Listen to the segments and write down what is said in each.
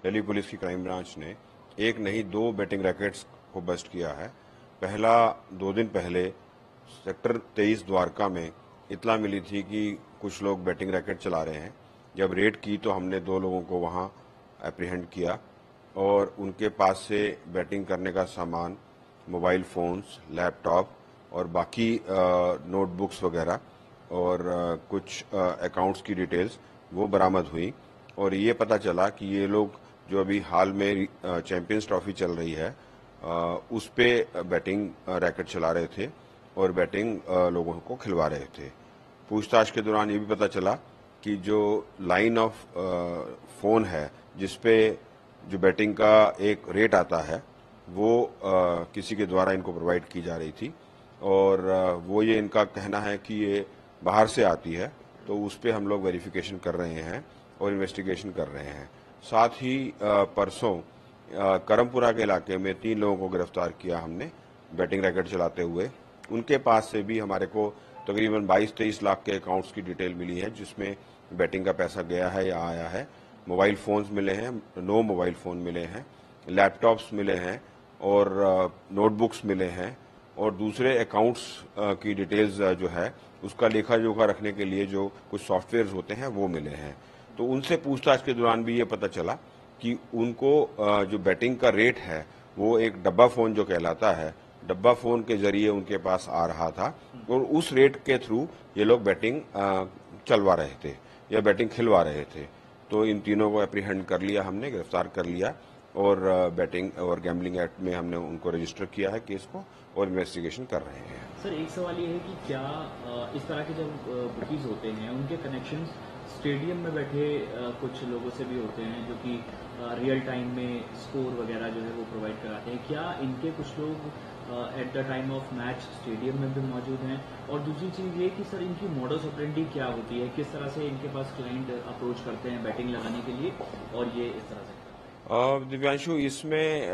Delhi police की crime branch ने एक नहीं दो बेटिंग रैकेट्स को बस्ट किया है। पहला 2 दिन पहले सेक्टर 23 द्वारका में इत्तला मिली थी कि कुछ लोग बेटिंग रैकेट चला रहे हैं। जब रेड की तो हमने 2 लोगों को वहां एप्रीहेंड किया और उनके पास से बेटिंग करने का सामान, मोबाइल फोन्स, लैपटॉप और बाकी नोटबुक्स वगैरह और कुछ अकाउंट्स की डिटेल्स वो बरामद हुई। और ये पता चला कि ये लोग जो अभी हाल में चैंपियंस ट्रॉफी चल रही है उस पे बैटिंग रैकेट चला रहे थे और बैटिंग लोगों को खिलवा रहे थे। पूछताछ के दौरान ये भी पता चला कि जो लाइन ऑफ फोन है जिसपे जो बैटिंग का एक रेट आता है वो किसी के द्वारा इनको प्रोवाइड की जा रही थी और वो ये इनका कहना है कि ये बाहर से आती है, तो उस पर हम लोग वेरिफिकेशन कर रहे हैं और इन्वेस्टिगेशन कर रहे हैं। साथ ही परसों करमपुरा के इलाके में 3 लोगों को गिरफ्तार किया हमने बैटिंग रैकेट चलाते हुए। उनके पास से भी हमारे को तकरीबन 22-23 लाख के अकाउंट्स की डिटेल मिली है जिसमें बैटिंग का पैसा गया है या आया है। मोबाइल फोन्स मिले हैं, 9 मोबाइल फोन मिले हैं, लैपटॉप्स मिले हैं और नोटबुक्स मिले हैं और दूसरे अकाउंट्स की डिटेल्स जो है उसका लेखा जोखा रखने के लिए जो कुछ सॉफ्टवेयर होते हैं वो मिले हैं। तो उनसे पूछताछ के दौरान भी ये पता चला कि उनको जो बैटिंग का रेट है वो एक डब्बा फोन जो कहलाता है, डब्बा फोन के जरिए उनके पास आ रहा था और उस रेट के थ्रू ये लोग बैटिंग चलवा रहे थे या बैटिंग खिलवा रहे थे। तो इन तीनों को एप्रीहेंड कर लिया हमने, गिरफ्तार कर लिया और बैटिंग और गैम्बलिंग एक्ट में हमने उनको रजिस्टर किया है केस को और इन्वेस्टिगेशन कर रहे हैं। सर, एक सवाल ये है कि क्या इस तरह के जब बुकीज होते हैं उनके कनेक्शन स्टेडियम में बैठे कुछ लोगों से भी होते हैं जो कि रियल टाइम में स्कोर वगैरह जो है वो प्रोवाइड कराते हैं। क्या इनके कुछ लोग at the time of match stadium में भी मौजूद हैं? और दूसरी चीज़ ये कि सर इनकी मॉडस ऑपरेंडी क्या होती है, किस तरह से इनके पास क्लाइंट अप्रोच करते हैं बैटिंग लगाने के लिए और ये इस तरह से? दिव्यांशु, इसमें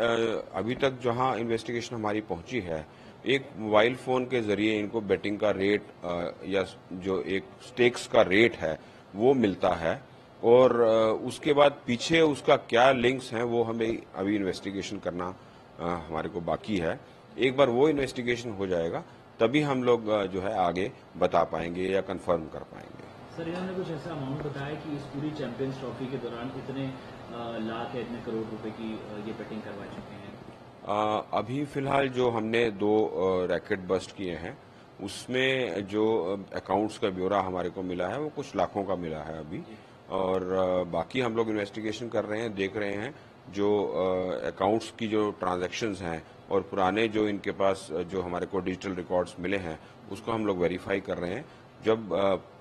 अभी तक जहां इन्वेस्टिगेशन हमारी पहुंची है, एक मोबाइल फोन के जरिए इनको बैटिंग का रेट या जो एक स्टेक्स का रेट है वो मिलता है और उसके बाद पीछे उसका क्या लिंक्स हैं वो हमें अभी इन्वेस्टिगेशन करना हमारे को बाकी है। एक बार वो इन्वेस्टिगेशन हो जाएगा तभी हम लोग जो है आगे बता पाएंगे या कंफर्म कर पाएंगे। सर, इन्होंने कुछ ऐसा अमाउंट बताया कि इस पूरी चैंपियंस ट्रॉफी के दौरान इतने लाख या इतने करोड़ रुपए की ये बैटिंग करवा चुके हैं? अभी फिलहाल जो हमने 2 रैकेट बस्ट किए हैं उसमें जो अकाउंट्स का ब्यौरा हमारे को मिला है वो कुछ लाखों का मिला है अभी और बाकी हम लोग इन्वेस्टिगेशन कर रहे हैं, देख रहे हैं जो अकाउंट्स की जो ट्रांजैक्शंस हैं और पुराने जो इनके पास जो हमारे को डिजिटल रिकॉर्ड्स मिले हैं उसको हम लोग वेरीफाई कर रहे हैं। जब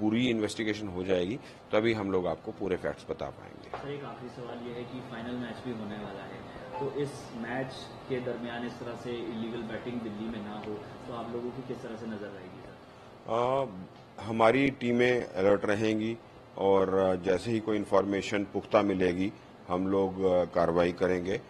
पूरी इन्वेस्टिगेशन हो जाएगी तभी हम लोग आपको पूरे फैक्ट्स बता पाएंगे। सर, एक आखिरी सवाल ये है कि फाइनल मैच भी होने वाला है, तो इस मैच के दरमियान इस तरह से इलीगल बैटिंग दिल्ली में ना हो तो आप लोगों की किस तरह से नजर रहेगी सर? हमारी टीमें अलर्ट रहेंगी और जैसे ही कोई इन्फॉर्मेशन पुख्ता मिलेगी हम लोग कार्रवाई करेंगे।